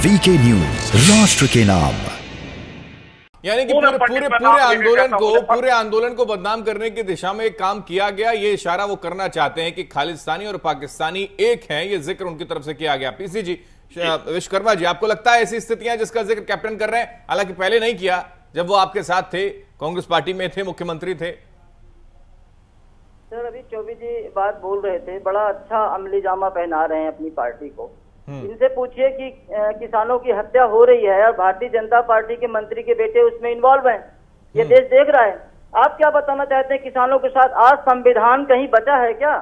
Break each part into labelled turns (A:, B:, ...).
A: VK news, राष्ट्र के नाम।
B: यानी कि पूरे आंदोलन को बदनाम करने की दिशा में एक काम किया गया। ये इशारा वो करना चाहते हैं कि खालिस्तानी और पाकिस्तानी एक हैं। ये जिक्र उनकी तरफ से किया गया। पीसी जी, विश्वकर्मा जी, आपको लगता है ऐसी स्थितियां जिसका जिक्र कैप्टन कर रहे हैं, हालांकि पहले नहीं किया जब वो आपके साथ थे, कांग्रेस पार्टी में थे, मुख्यमंत्री थे?
C: सर, अभी चौबे जी बात बोल रहे थे, बड़ा अच्छा अमली जामा पहना रहे हैं अपनी पार्टी को। इनसे पूछिए कि किसानों की हत्या हो रही है और भारतीय जनता पार्टी के मंत्री के बेटे उसमें इन्वॉल्व हैं। ये देश देख रहा है। आप क्या बताना चाहते हैं किसानों के साथ? आज संविधान कहीं बचा है क्या?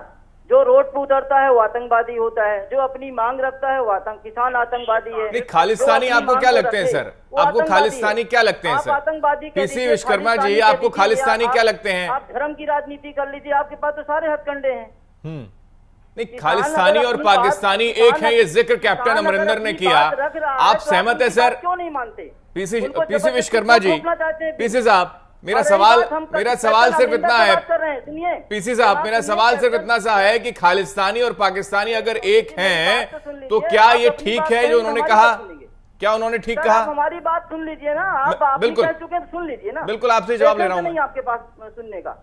C: जो रोड पे उतरता है वो आतंकवादी होता है, जो अपनी मांग रखता है वो किसान आतंकवादी है।
B: नहीं, खालिस्तानी आपको क्या लगते हैं सर? आपको खालिस्तानी क्या लगते हैं सर?
C: आतंकवादी
B: पीसी विश्वकर्मा जी, आपको खालिस्तानी क्या लगते हैं?
C: आप धर्म की राजनीति कर लीजिए, आपके पास तो सारे हथकंडे हैं।
B: नहीं, खालिस्तानी और पाकिस्तानी एक है, ये जिक्र कैप्टन अमरिंदर ने किया। आप सहमत है सर?
C: क्यों नहीं मानते?
B: पीसी विश्वकर्मा जी, पीसी साहब, मेरा सवाल सिर्फ इतना है, पीसी साहब, मेरा सवाल सिर्फ इतना सा है कि खालिस्तानी और पाकिस्तानी अगर एक हैं तो क्या ये ठीक है जो उन्होंने कहा? क्या उन्होंने ठीक कहा?
C: हमारी बात सुन लीजिए ना, आप
B: बिल्कुल
C: कह चुके हैं, सुन लीजिए ना।
B: बिल्कुल, आपसे जवाब ले रहा हूं।
C: नहीं आपके पास सुनने का।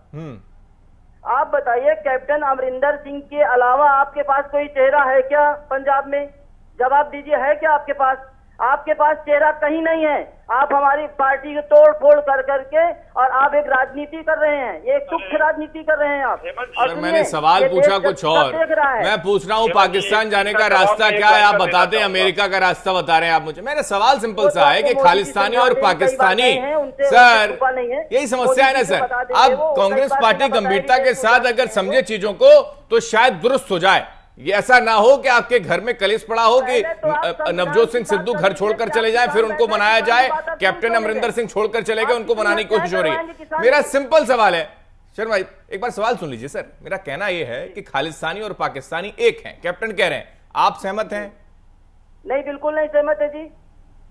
C: आप बताइए, कैप्टन अमरिंदर सिंह के अलावा आपके पास कोई चेहरा है क्या पंजाब में? जवाब दीजिए, है क्या आपके पास? आपके पास चेहरा कहीं नहीं है। आप हमारी पार्टी को तोड़ फोड़ कर करके और आप एक राजनीति कर रहे हैं, ये तुच्छ राजनीति कर रहे हैं आप।
B: सर, मैंने सवाल पूछा कुछ और, मैं पूछ रहा हूँ पाकिस्तान जाने का रास्ता क्या है? आप बताते हैं अमेरिका का रास्ता बता रहे हैं आप मुझे। मेरा सवाल सिंपल सा है कि खालिस्तानी और पाकिस्तानी, सर यही समस्या है ना सर। आप कांग्रेस पार्टी गंभीरता के साथ अगर समझे चीजों को तो शायद दुरुस्त हो जाए। ये ऐसा ना हो कि आपके घर में कलेश पड़ा हो कि नवजोत सिंह सिद्धू घर छोड़कर चले जाएं, फिर उनको मनाया जाए। कैप्टन अमरिंदर सिंह छोड़कर चले गए, उनको मनाने की कोशिश हो रही है। मेरा सिंपल सवाल है, शर्मा एक बार सवाल सुन लीजिए सर। मेरा कहना यह है कि खालिस्तानी और पाकिस्तानी एक हैं, कैप्टन कह रहे हैं। आप सहमत हैं?
C: नहीं, बिल्कुल नहीं सहमत है जी।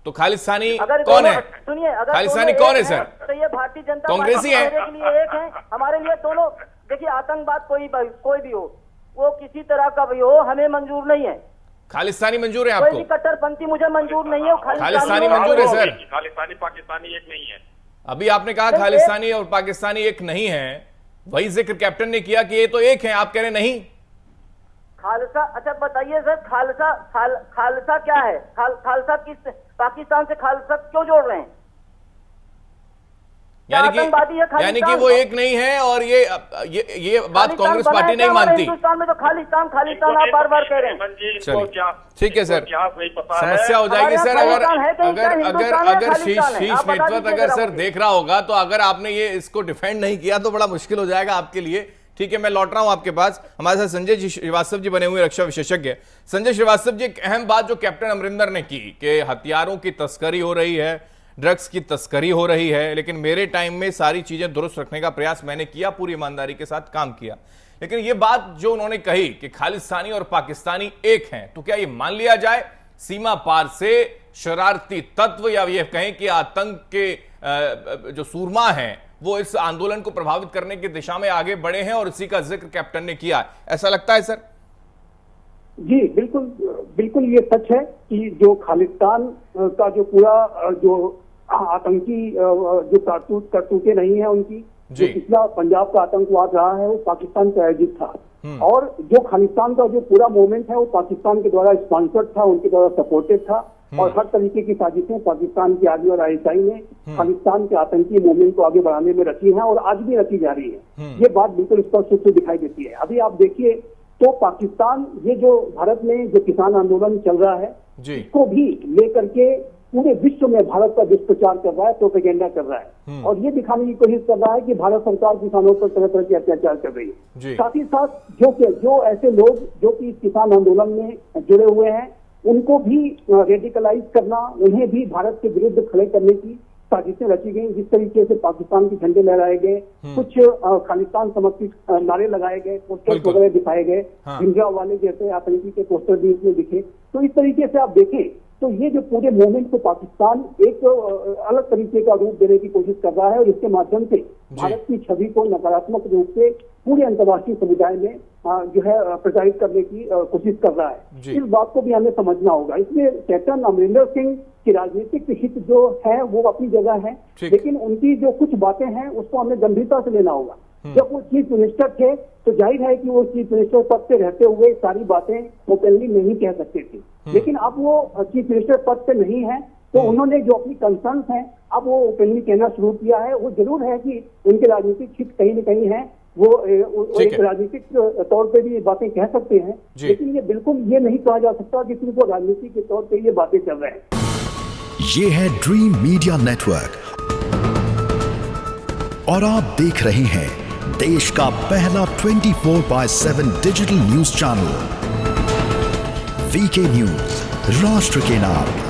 B: तो खालिस्तानी कौन है?
C: सुनिए,
B: खालिस्तानी कौन है सर?
C: तो ये भारतीय जनता
B: कांग्रेसी है।
C: के लिए एक है, हमारे लिए दोनों। देखिए, आतंकवाद कोई भी हो, वो किसी तरह का भी हो, हमें मंजूर नहीं है।
B: खालिस्तानी मंजूर है आपको?
C: कोई कट्टरपंथी मुझे मंजूर नहीं है।
B: खालिस्तानी मंजूर है सर?
D: खालिस्तानी पाकिस्तानी एक नहीं है।
B: अभी आपने कहा खालिस्तानी और पाकिस्तानी एक नहीं है, वही जिक्र कैप्टन ने किया कि ये तो एक है, आप कह रहे नहीं।
C: खालसा, अच्छा बताइए सर, खालसा क्या है? खालसा किस? पाकिस्तान से खालसा क्यों जोड़ रहे हैं?
B: यानी कि वो एक नहीं है और ये बात कांग्रेस पार्टी नहीं मानती।
C: हिंदुस्तान में तो खालिस्तान आप बार बार कह रहे हैं।
B: चलिए ठीक है सर, समस्या हो जाएगी सर। अगर शीर्ष नेतृत्व अगर सर देख रहा होगा तो अगर आपने ये इसको डिफेंड नहीं किया तो बड़ा मुश्किल हो जाएगा आपके लिए। ठीक है, मैं लौट रहा हूं आपके पास। हमारे साथ संजय जी श्रीवास्तव जी बने हुए रक्षा विशेषज्ञ। संजय श्रीवास्तव जी, एक अहम बात जो कैप्टन अमरिंदर ने की कि हथियारों की तस्करी हो रही है, ड्रग्स की तस्करी हो रही है, लेकिन मेरे टाइम में सारी चीजें दुरुस्त रखने का प्रयास मैंने किया, पूरी ईमानदारी के साथ काम किया। लेकिन ये बात जो उन्होंने कही कि खालिस्तानी और पाकिस्तानी एक हैं, तो क्या ये मान लिया जाए सीमा पार से शरारती तत्व या ये कहें कि आतंक के जो सूरमा हैं वो इस आंदोलन को प्रभावित करने की दिशा में आगे बढ़े हैं और इसी का जिक्र कैप्टन ने किया, ऐसा लगता है सर?
E: जी बिल्कुल ये सच है कि जो खालिस्तान का जो पूरा जो आतंकी जो करतूतें नहीं है उनकी, जो पिछला पंजाब का आतंकवाद रहा है वो पाकिस्तान का आयोजित था। और जो खालिस्तान का जो पूरा मूवमेंट है वो पाकिस्तान के द्वारा स्पॉन्सर्ड था, उनके द्वारा सपोर्टेड था। और हर तरीके की साजिशें पाकिस्तान की आर्मी और आईएसआई ने खालिस्तान के आतंकी मूवमेंट को आगे बढ़ाने में रची है और आज भी रची जा रही है। ये बात बिल्कुल स्पष्ट रूप से दिखाई देती है। अभी आप देखिए तो पाकिस्तान, ये जो भारत में जो किसान आंदोलन चल रहा है इसको भी लेकर के पूरे विश्व में भारत का दुष्प्रचार कर रहा है, प्रोपेगेंडा कर रहा है और ये दिखाने की कोशिश कर रहा है कि भारत सरकार किसानों पर तरह तरह के अत्याचार कर रही है। साथ ही साथ जो ऐसे लोग जो कि इस किसान आंदोलन में जुड़े हुए हैं उनको भी रेडिकलाइज करना, उन्हें भी भारत के विरुद्ध खड़े करने की साजिशें रची गई। जिस तरीके से पाकिस्तान के झंडे लहराए गए, कुछ खालिस्तान समर्थित नारे लगाए गए, पोस्टर वगैरह दिखाए गए, भिंडराव वाले जैसे आतंकी के पोस्टर भी इसमें दिखे। तो इस तरीके से आप देखें तो ये जो पूरे मूवमेंट को पाकिस्तान एक अलग तरीके का रूप देने की कोशिश कर रहा है और इसके माध्यम से भारत की छवि को नकारात्मक रूप से पूरे अंतर्राष्ट्रीय समुदाय में जो है प्रचारित करने की कोशिश कर रहा है। इस बात को भी हमें समझना होगा। इसलिए कैप्टन अमरिंदर सिंह की राजनीतिक हित जो है वो अपनी जगह है, लेकिन उनकी जो कुछ बातें हैं उसको हमें गंभीरता से लेना होगा। जब वो चीफ मिनिस्टर थे तो जाहिर है कि वो चीफ मिनिस्टर पद पे रहते हुए सारी बातें ओपनली नहीं कह सकते थे, लेकिन अब वो चीफ मिनिस्टर पद पे नहीं है तो उन्होंने जो अपनी कंसर्न्स हैं अब वो ओपनली कहना शुरू किया है। वो जरूर है कि उनके राजनीतिक हित कहीं न कहीं है, वो एक राजनीतिक तौर पे भी ये बातें कह सकते हैं, लेकिन ये बिल्कुल ये नहीं कहा जा सकता कि सिर्फ वो राजनीति के तौर पे ये बातें चल रहे हैं।
A: ये है ड्रीम मीडिया नेटवर्क और आप देख रहे हैं देश का पहला 24/7 digital news channel VK news, राष्ट्र के नाम।